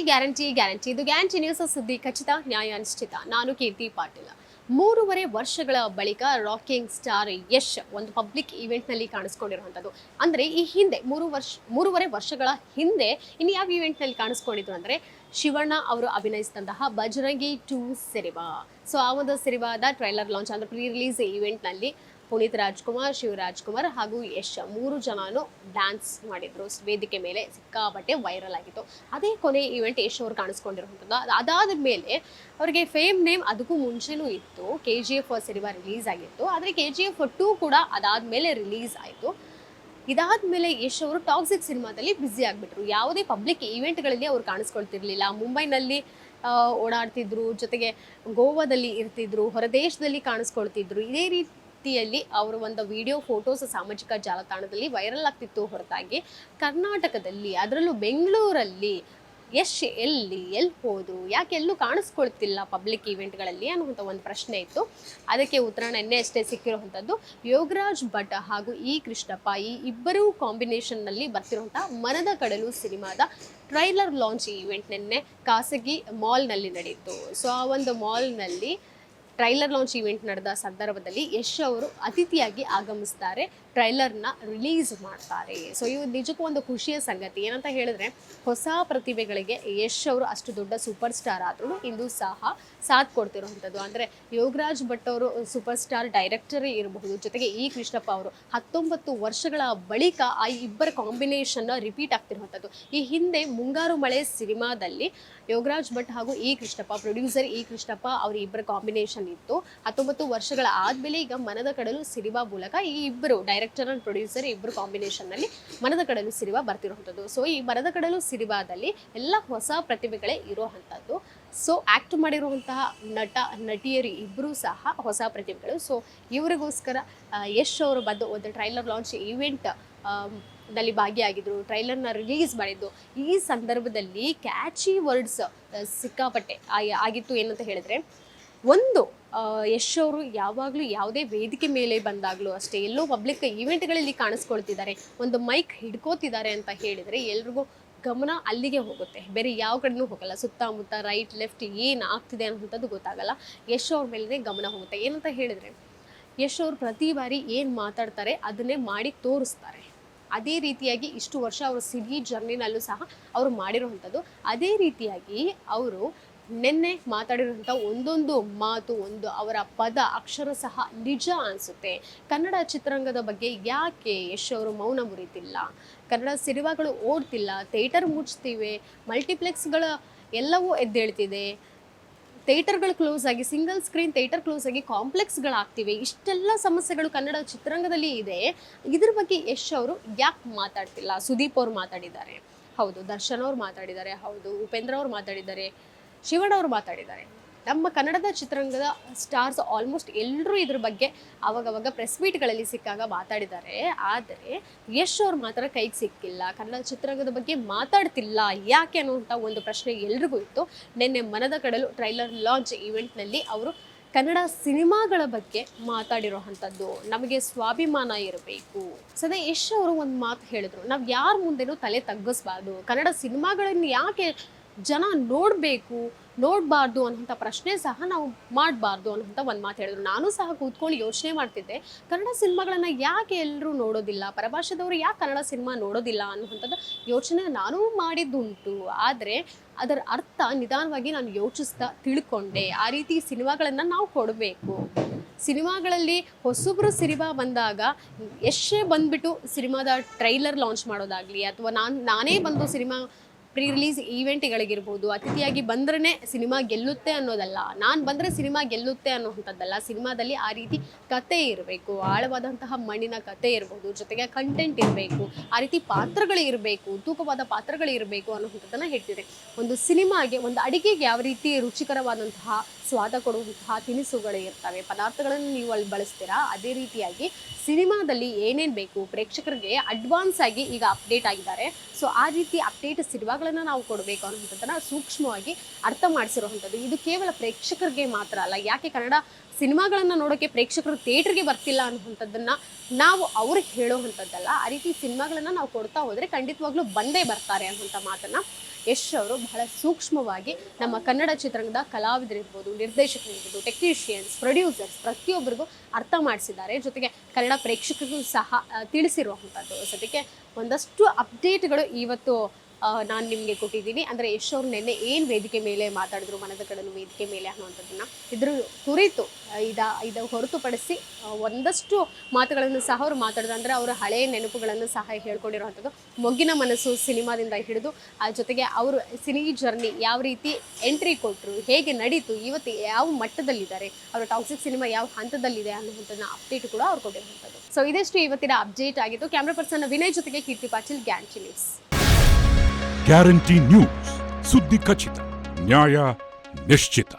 Guarantee ಇದು guarantee news ಸುದ್ದಿ ಖಚಿತ ನ್ಯಾಯ ಅನಿಶ್ಚಿತ. ನಾನು ಕೀರ್ತಿ ಪಾಟೀಲ್. 3.5 ವರ್ಷಗಳ ಬಳಿಕ ರಾಕಿಂಗ್ ಸ್ಟಾರ್ ಯಶ್ ಒಂದು ಪಬ್ಲಿಕ್ ಈವೆಂಟ್ ನಲ್ಲಿ ಕಾಣಿಸ್ಕೊಂಡಿರುವಂತದ್ದು. ಅಂದ್ರೆ ಈ ಹಿಂದೆ 3.5 ವರ್ಷಗಳ ಹಿಂದೆ ಇನ್ನು ಯಾವ ಈವೆಂಟ್ ನಲ್ಲಿ ಕಾಣಿಸ್ಕೊಂಡಿದ್ರು ಅಂದ್ರೆ ಶಿವಣ್ಣ ಅವರು ಅಭಿನಯಿಸಿದಂತಹ ಬಜರಂಗಿ 2 ಸಿನಿಮಾ. ಸೊ ಆ ಒಂದು ಸಿನಿಮಾದ ಟ್ರೈಲರ್ ಲಾಂಚ್ ಅಂದ್ರೆ ಪ್ರೀ ರಿಲೀಸ್ ಈವೆಂಟ್ ನಲ್ಲಿ ಪುನೀತ್ ರಾಜ್ಕುಮಾರ್, ಶಿವರಾಜ್ಕುಮಾರ್ ಹಾಗೂ ಯಶ್ 3 ಜನನು ಡ್ಯಾನ್ಸ್ ಮಾಡಿದ್ರು. ವೇದಿಕೆ ಮೇಲೆ ಸಿಕ್ಕಾಪಟ್ಟೆ ವೈರಲ್ ಆಗಿತ್ತು. ಅದೇ ಕೊನೆ ಈವೆಂಟ್ ಯಶ್ ಅವರು ಕಾಣಿಸ್ಕೊಂಡಿರುವಂಥದ್ದು. ಅದಾದ ಮೇಲೆ ಅವರಿಗೆ ಫೇಮ್ ನೇಮ್ ಅದಕ್ಕೂ ಮುಂಚೆನೂ ಇತ್ತು. KGF ಸಿನಿಮಾ ರಿಲೀಸ್ ಆಗಿತ್ತು. ಆದರೆ KGF 2 ಕೂಡ ಅದಾದ್ಮೇಲೆ ರಿಲೀಸ್ ಆಯಿತು. ಇದಾದ್ಮೇಲೆ ಯಶ್ ಅವರು ಟಾಕ್ಸಿಕ್ ಸಿನಿಮಾದಲ್ಲಿ ಬ್ಯುಸಿ ಆಗಿಬಿಟ್ರು. ಯಾವುದೇ ಪಬ್ಲಿಕ್ ಈವೆಂಟ್ಗಳಲ್ಲಿ ಅವ್ರು ಕಾಣಿಸ್ಕೊಳ್ತಿರ್ಲಿಲ್ಲ. ಮುಂಬೈನಲ್ಲಿ ಓಡಾಡ್ತಿದ್ರು, ಜೊತೆಗೆ ಗೋವಾದಲ್ಲಿ ಇರ್ತಿದ್ರು, ಹೊರದೇಶದಲ್ಲಿ ಕಾಣಿಸ್ಕೊಳ್ತಿದ್ರು. ಇದೇ ರೀತಿಯಲ್ಲಿ ಅವರು ಒಂದು ವಿಡಿಯೋ ಫೋಟೋಸ್ ಸಾಮಾಜಿಕ ಜಾಲತಾಣದಲ್ಲಿ ವೈರಲ್ ಆಗ್ತಿತ್ತು ಹೊರತಾಗಿ ಕರ್ನಾಟಕದಲ್ಲಿ, ಅದರಲ್ಲೂ ಬೆಂಗಳೂರಲ್ಲಿ ಯಶ್ ಎಲ್ಲಿ ಹೋದ್ರು, ಯಾಕೆ ಎಲ್ಲೂ ಕಾಣಿಸ್ಕೊಳ್ತಿಲ್ಲ ಪಬ್ಲಿಕ್ ಈವೆಂಟ್ಗಳಲ್ಲಿ ಅನ್ನುವಂಥ ಒಂದು ಪ್ರಶ್ನೆ ಇತ್ತು. ಅದಕ್ಕೆ ಉತ್ತರ ನಿನ್ನೆ ಅಷ್ಟೇ ಸಿಕ್ಕಿರುವಂಥದ್ದು. ಯೋಗರಾಜ್ ಭಟ್ ಹಾಗೂ ಕೃಷ್ಣಪ್ಪ ಈ ಇಬ್ಬರೂ ಕಾಂಬಿನೇಷನ್ನಲ್ಲಿ ಬರ್ತಿರುವಂಥ ಮನದ ಕಡಲು ಸಿನಿಮಾದ ಟ್ರೈಲರ್ ಲಾಂಚ್ ಈವೆಂಟ್ ನಿನ್ನೆ ಖಾಸಗಿ ಮಾಲ್ನಲ್ಲಿ ನಡೆಯಿತು. ಸೊ ಆ ಒಂದು ಮಾಲ್ನಲ್ಲಿ ಟ್ರೈಲರ್ ಲಾಂಚ್ ಈವೆಂಟ್ ನಡೆದ ಸಂದರ್ಭದಲ್ಲಿ ಯಶ್ ಅವರು ಅತಿಥಿಯಾಗಿ ಆಗಮಿಸ್ತಾರೆ, ಟ್ರೈಲರ್ನ ರಿಲೀಸ್ ಮಾಡ್ತಾರೆ. ಸೊ ಇವು ನಿಜಕ್ಕೂ ಒಂದು ಖುಷಿಯ ಸಂಗತಿ. ಏನಂತ ಹೇಳಿದ್ರೆ, ಹೊಸ ಪ್ರತಿಭೆಗಳಿಗೆ ಯಶ್ ಅವರು ಅಷ್ಟು ದೊಡ್ಡ ಸೂಪರ್ ಸ್ಟಾರ್ ಆದ್ರೂ ಇಂದು ಸಹ ಸಾಥ್ ಕೊಡ್ತಿರುವಂಥದ್ದು. ಅಂದರೆ ಯೋಗರಾಜ್ ಭಟ್ ಅವರು ಸೂಪರ್ ಸ್ಟಾರ್ ಡೈರೆಕ್ಟರೇ ಇರಬಹುದು, ಜೊತೆಗೆ ಕೃಷ್ಣಪ್ಪ ಅವರು 19 ವರ್ಷಗಳ ಬಳಿಕ ಆ ಇಬ್ಬರ ಕಾಂಬಿನೇಷನ್ ರಿಪೀಟ್ ಆಗ್ತಿರುವಂಥದ್ದು. ಈ ಹಿಂದೆ ಮುಂಗಾರು ಮಳೆ ಸಿನಿಮಾದಲ್ಲಿ ಯೋಗರಾಜ್ ಭಟ್ ಹಾಗೂ ಕೃಷ್ಣಪ್ಪ, ಪ್ರೊಡ್ಯೂಸರ್ ಕೃಷ್ಣಪ್ಪ ಅವರ ಇಬ್ಬರ ಕಾಂಬಿನೇಷನ್ ಇತ್ತು. 19 ವರ್ಷಗಳ ಆದ್ಮೇಲೆ ಈಗ ಮನದ ಕಡಲು ಸಿನಿಮಾ ಮೂಲಕ ಈ ಇಬ್ಬರು ಡೈರೆಕ್ಟರ್ ಅಂಡ್ ಪ್ರೊಡ್ಯೂಸರ್ ಇಬ್ಬರು ಕಾಂಬಿನೇಷನ್ ನಲ್ಲಿ ಮನದ ಕಡಲು ಸಿನಿಮಾ ಬರ್ತಿರುವಂಥದ್ದು. ಸೊ ಈ ಮನದ ಕಡಲು ಸಿನಿಮಾದಲ್ಲಿ ಎಲ್ಲ ಹೊಸ ಪ್ರತಿಭೆಗಳೇ ಇರುವಂಥದ್ದು. ಸೊ ಆಕ್ಟ್ ಮಾಡಿರುವಂತಹ ನಟಿಯರು ಇಬ್ಬರೂ ಸಹ ಹೊಸ ಪ್ರತಿಭೆಗಳು. ಸೊ ಇವರಿಗೋಸ್ಕರ ಯಶ್ ಅವರು ಬಂದು ಒಂದು ಟ್ರೈಲರ್ ಲಾಂಚ್ ಈವೆಂಟ್ ನಲ್ಲಿ ಭಾಗಿಯಾಗಿದ್ರು, ಟ್ರೈಲರ್ನ ರಿಲೀಸ್ ಮಾಡಿದ್ದು. ಈ ಸಂದರ್ಭದಲ್ಲಿ ಕ್ಯಾಚಿ ವರ್ಡ್ಸ್ ಸಿಕ್ಕಾಪಟ್ಟೆ ಆಗಿತ್ತು. ಏನಂತ ಹೇಳಿದ್ರೆ, ಒಂದು ಯಶ್ ಅವರು ಯಾವಾಗಲೂ ಯಾವುದೇ ವೇದಿಕೆ ಮೇಲೆ ಬಂದಾಗಲೂ ಅಷ್ಟೇ, ಎಲ್ಲೋ ಪಬ್ಲಿಕ್ ಈವೆಂಟ್ಗಳಲ್ಲಿ ಕಾಣಿಸ್ಕೊಳ್ತಿದ್ದಾರೆ, ಒಂದು ಮೈಕ್ ಹಿಡ್ಕೋತಿದ್ದಾರೆ ಅಂತ ಹೇಳಿದರೆ ಎಲ್ರಿಗೂ ಗಮನ ಅಲ್ಲಿಗೆ ಹೋಗುತ್ತೆ, ಬೇರೆ ಯಾವ ಕಡೆನೂ ಹೋಗಲ್ಲ. ಸುತ್ತಮುತ್ತ ರೈಟ್ ಲೆಫ್ಟ್ ಏನು ಆಗ್ತಿದೆ ಅನ್ನೋಂಥದ್ದು ಗೊತ್ತಾಗಲ್ಲ, ಯಶ್ ಅವ್ರ ಮೇಲೆ ಗಮನ ಹೋಗುತ್ತೆ. ಏನಂತ ಹೇಳಿದರೆ, ಯಶ್ ಅವರು ಪ್ರತಿ ಬಾರಿ ಏನು ಮಾತಾಡ್ತಾರೆ ಅದನ್ನೇ ಮಾಡಿ ತೋರಿಸ್ತಾರೆ. ಅದೇ ರೀತಿಯಾಗಿ ಇಷ್ಟು ವರ್ಷ ಅವರು ಸಿನಿ ಜರ್ನಿನಲ್ಲೂ ಸಹ ಅವರು ಮಾಡಿರುವಂಥದ್ದು. ಅದೇ ರೀತಿಯಾಗಿ ಅವರು ನಿನ್ನೆ ಮಾತಾಡಿರುವಂಥ ಒಂದೊಂದು ಮಾತು, ಅವರ ಪದ ಅಕ್ಷರ ಸಹ ನಿಜ ಅನಿಸುತ್ತೆ. ಕನ್ನಡ ಚಿತ್ರರಂಗದ ಬಗ್ಗೆ ಯಾಕೆ ಯಶ್ ಅವರು ಮೌನ ಮುರಿತಿಲ್ಲ? ಕನ್ನಡ ಸಿನಿಮಾಗಳು ಓಡ್ತಿಲ್ಲ, ಥಿಯೇಟರ್ ಮುಚ್ತಿವೆ, ಮಲ್ಟಿಪ್ಲೆಕ್ಸ್ಗಳ ಎಲ್ಲವೂ ಎದ್ದೇಳ್ತಿದೆ, ಥಿಯೇಟರ್ಗಳು ಕ್ಲೋಸ್ ಆಗಿ, ಸಿಂಗಲ್ ಸ್ಕ್ರೀನ್ ಥಿಯೇಟರ್ ಕ್ಲೋಸ್ ಆಗಿ ಕಾಂಪ್ಲೆಕ್ಸ್ಗಳಾಗ್ತಿವೆ. ಇಷ್ಟೆಲ್ಲ ಸಮಸ್ಯೆಗಳು ಕನ್ನಡ ಚಿತ್ರರಂಗದಲ್ಲಿ ಇದೆ. ಇದ್ರ ಬಗ್ಗೆ ಯಶ್ ಅವರು ಯಾಕೆ ಮಾತಾಡ್ತಿಲ್ಲ? ಸುದೀಪ್ ಅವ್ರು ಮಾತಾಡಿದ್ದಾರೆ, ಹೌದು. ದರ್ಶನ್ ಅವ್ರು ಮಾತಾಡಿದ್ದಾರೆ, ಹೌದು. ಉಪೇಂದ್ರ ಅವ್ರು ಮಾತಾಡಿದ್ದಾರೆ, ಶಿವಣ್ಣ ಅವರು ಮಾತಾಡಿದ್ದಾರೆ. ನಮ್ಮ ಕನ್ನಡದ ಚಿತ್ರರಂಗದ ಸ್ಟಾರ್ಸ್ ಆಲ್ಮೋಸ್ಟ್ ಎಲ್ಲರೂ ಇದ್ರ ಬಗ್ಗೆ ಅವಾಗವಾಗ ಪ್ರೆಸ್ ಮೀಟ್ಗಳಲ್ಲಿ ಸಿಕ್ಕಾಗ ಮಾತಾಡಿದ್ದಾರೆ. ಆದರೆ ಯಶ್ ಅವ್ರು ಮಾತ್ರ ಕೈಗೆ ಸಿಕ್ಕಿಲ್ಲ, ಕನ್ನಡ ಚಿತ್ರರಂಗದ ಬಗ್ಗೆ ಮಾತಾಡ್ತಿಲ್ಲ, ಯಾಕೆ ಅನ್ನುವಂಥ ಒಂದು ಪ್ರಶ್ನೆ ಎಲ್ರಿಗೂ ಇತ್ತು. ನಿನ್ನೆ ಮನದ ಕಡಲು ಟ್ರೈಲರ್ ಲಾಂಚ್ ಈವೆಂಟ್ನಲ್ಲಿ ಅವರು ಕನ್ನಡ ಸಿನಿಮಾಗಳ ಬಗ್ಗೆ ಮಾತಾಡಿರೋವಂಥದ್ದು. ನಮಗೆ ಸ್ವಾಭಿಮಾನ ಇರಬೇಕು. ಸದಾ ಯಶ್ ಅವರು ಒಂದು ಮಾತು ಹೇಳಿದ್ರು, ನಾವು ಯಾರ ಮುಂದೆನೂ ತಲೆ ತಗ್ಗಿಸ್ಬಾರ್ದು, ಕನ್ನಡ ಸಿನಿಮಾಗಳನ್ನು ಯಾಕೆ ಜನ ನೋಡಬಾರ್ದು ಅನ್ನೋಂಥ ಪ್ರಶ್ನೆ ಸಹ ನಾವು ಮಾಡಬಾರ್ದು ಅನ್ನೋಂಥ ಒಂದು ಮಾತು ಹೇಳಿದ್ರು. ನಾನು ಸಹ ಕೂತ್ಕೊಂಡು ಯೋಚನೆ ಮಾಡ್ತಿದ್ದೆ, ಕನ್ನಡ ಸಿನಿಮಾಗಳನ್ನು ಯಾಕೆ ಎಲ್ಲರೂ ನೋಡೋದಿಲ್ಲ, ಪರಭಾಷೆದವರು ಯಾಕೆ ಕನ್ನಡ ಸಿನಿಮಾ ನೋಡೋದಿಲ್ಲ ಅನ್ನುವಂಥದ್ದು ಯೋಚನೆ ನಾನು ಮಾಡಿದ್ದುಂಟು. ಆದರೆ ಅದರ ಅರ್ಥ ನಿಧಾನವಾಗಿ ನಾನು ಯೋಚಿಸ್ತಾ ತಿಳ್ಕೊಂಡೆ. ಆ ರೀತಿ ಸಿನಿಮಾಗಳನ್ನು ನಾವು ಕೊಡಬೇಕು. ಸಿನಿಮಾಗಳಲ್ಲಿ ಹೊಸಬ್ರು ಸಿನಿಮಾ ಬಂದಾಗ ಎಷ್ಟೇ ಬಂದ್ಬಿಟ್ಟು ಸಿನಿಮಾದ ಟ್ರೈಲರ್ ಲಾಂಚ್ ಮಾಡೋದಾಗಲಿ, ಅಥವಾ ನಾನೇ ಬಂದು ಸಿನಿಮಾ ಪ್ರೀ ರಿಲೀಸ್ ಈವೆಂಟ್ಗಳಿಗಿರ್ಬೋದು, ಅತಿಥಿಯಾಗಿ ಬಂದ್ರೇ ಸಿನಿಮಾ ಗೆಲ್ಲುತ್ತೆ ಅನ್ನೋದಲ್ಲ, ನಾನು ಬಂದರೆ ಸಿನಿಮಾ ಗೆಲ್ಲುತ್ತೆ ಅನ್ನೋವಂಥದ್ದಲ್ಲ. ಸಿನಿಮಾದಲ್ಲಿ ಆ ರೀತಿ ಕತೆ ಇರಬೇಕು, ಆಳವಾದಂತಹ ಮಣ್ಣಿನ ಕತೆ ಇರ್ಬೋದು, ಜೊತೆಗೆ ಕಂಟೆಂಟ್ ಇರಬೇಕು, ಆ ರೀತಿ ಪಾತ್ರಗಳು ಇರಬೇಕು, ತೂಕವಾದ ಪಾತ್ರಗಳು ಇರಬೇಕು ಅನ್ನೋವಂಥದ್ದನ್ನು ಹೇಳ್ತಿದೆ. ಒಂದು ಸಿನಿಮಾಗೆ, ಒಂದು ಅಡಿಗೆಗೆ ಯಾವ ರೀತಿ ರುಚಿಕರವಾದಂತಹ ಸ್ವಾದ ಕೊಡುವಂತಹ ತಿನಿಸುಗಳು ಇರ್ತವೆ, ಪದಾರ್ಥಗಳನ್ನು ನೀವು ಅಲ್ಲಿ ಬಳಸ್ತೀರಾ, ಅದೇ ರೀತಿಯಾಗಿ ಸಿನಿಮಾದಲ್ಲಿ ಏನೇನು ಬೇಕು ಪ್ರೇಕ್ಷಕರಿಗೆ ಅಡ್ವಾನ್ಸ್ ಆಗಿ ಈಗ ಅಪ್ಡೇಟ್ ಆಗಿದ್ದಾರೆ. ಸೊ ಆ ರೀತಿ ಅಪ್ಡೇಟ್ ಸಿನಿಮಾಗಳನ್ನು ನಾವು ಕೊಡಬೇಕು ಅನ್ನೋಂಥದ್ದನ್ನು ಸೂಕ್ಷ್ಮವಾಗಿ ಅರ್ಥ ಮಾಡಿಸಿರುವಂಥದ್ದು. ಇದು ಕೇವಲ ಪ್ರೇಕ್ಷಕರಿಗೆ ಮಾತ್ರ ಅಲ್ಲ, ಯಾಕೆ ಕನ್ನಡ ಸಿನಿಮಾಗಳನ್ನು ನೋಡೋಕ್ಕೆ ಪ್ರೇಕ್ಷಕರು ಥಿಯೇಟ್ರಿಗೆ ಬರ್ತಿಲ್ಲ ಅನ್ನುವಂಥದ್ದನ್ನ ನಾವು ಅವ್ರಿಗೆ ಹೇಳೋವಂಥದ್ದಲ್ಲ. ಆ ರೀತಿ ಸಿನಿಮಾಗಳನ್ನು ನಾವು ಕೊಡ್ತಾ ಹೋದರೆ ಖಂಡಿತವಾಗ್ಲೂ ಬಂದೇ ಬರ್ತಾರೆ ಅನ್ನುವಂಥ ಮಾತನ್ನು ಯಶ್ ಅವರು ಬಹಳ ಸೂಕ್ಷ್ಮವಾಗಿ ನಮ್ಮ ಕನ್ನಡ ಚಿತ್ರರಂಗದ ಕಲಾವಿದರಿರ್ಬೋದು, ನಿರ್ದೇಶಕರಿರ್ಬೋದು, ಟೆಕ್ನಿಷಿಯನ್ಸ್, ಪ್ರೊಡ್ಯೂಸರ್ಸ್ ಪ್ರತಿಯೊಬ್ಬರಿಗೂ ಅರ್ಥ ಮಾಡಿಸಿದ್ದಾರೆ. ಜೊತೆಗೆ ಕನ್ನಡ ಪ್ರೇಕ್ಷಕರಿಗೂ ಸಹ ತಿಳಿಸಿರುವಂಥದ್ದು. ಸದ್ಯಕ್ಕೆ ಒಂದಷ್ಟು ಅಪ್ಡೇಟ್ಗಳು ಇವತ್ತು ನಾನು ನಿಮಗೆ ಕೊಟ್ಟಿದ್ದೀನಿ. ಅಂದರೆ ಯಶ್ ಅವರು ನಿನ್ನೆ ಏನು ವೇದಿಕೆ ಮೇಲೆ ಮಾತಾಡಿದ್ರು, ಮನದ ಕಡಲು ವೇದಿಕೆ ಮೇಲೆ ಅನ್ನುವಂಥದ್ದನ್ನು ಇದ್ರ ಕುರಿತು ಇದು ಹೊರತುಪಡಿಸಿ ಒಂದಷ್ಟು ಮಾತುಗಳನ್ನು ಸಹ ಅವರು ಮಾತಾಡಿದ್ರು. ಅಂದರೆ ಅವರ ಹಳೆಯ ನೆನಪುಗಳನ್ನು ಸಹ ಹೇಳ್ಕೊಂಡಿರುವಂಥದ್ದು. ಮೊಗ್ಗಿನ ಮನಸ್ಸು ಸಿನಿಮಾದಿಂದ ಹಿಡಿದು ಜೊತೆಗೆ ಅವರು ಸಿನಿ ಜರ್ನಿ ಯಾವ ರೀತಿ ಎಂಟ್ರಿ ಕೊಟ್ಟರು, ಹೇಗೆ ನಡೀತು, ಇವತ್ತು ಯಾವ ಮಟ್ಟದಲ್ಲಿದ್ದಾರೆ, ಅವರ ಟಾಕ್ಸಿಕ್ ಸಿನಿಮಾ ಯಾವ ಹಂತದಲ್ಲಿದೆ ಅನ್ನುವಂಥದ್ದನ್ನ ಅಪ್ಡೇಟ್ ಕೂಡ ಅವ್ರು ಕೊಟ್ಟಿರುವಂಥದ್ದು. ಸೊ ಇದಿಷ್ಟು ಇವತ್ತಿನ ಅಪ್ಡೇಟ್ ಆಗಿತ್ತು. ಕ್ಯಾಮ್ರಾ ಪರ್ಸನ್ ವಿನಯ್ ಜೊತೆಗೆ Keerthi Patil, guarantee news. Guarantee news, ಸುದ್ದಿ ಖಚಿತ, ನ್ಯಾಯ ನಿಶ್ಚಿತ.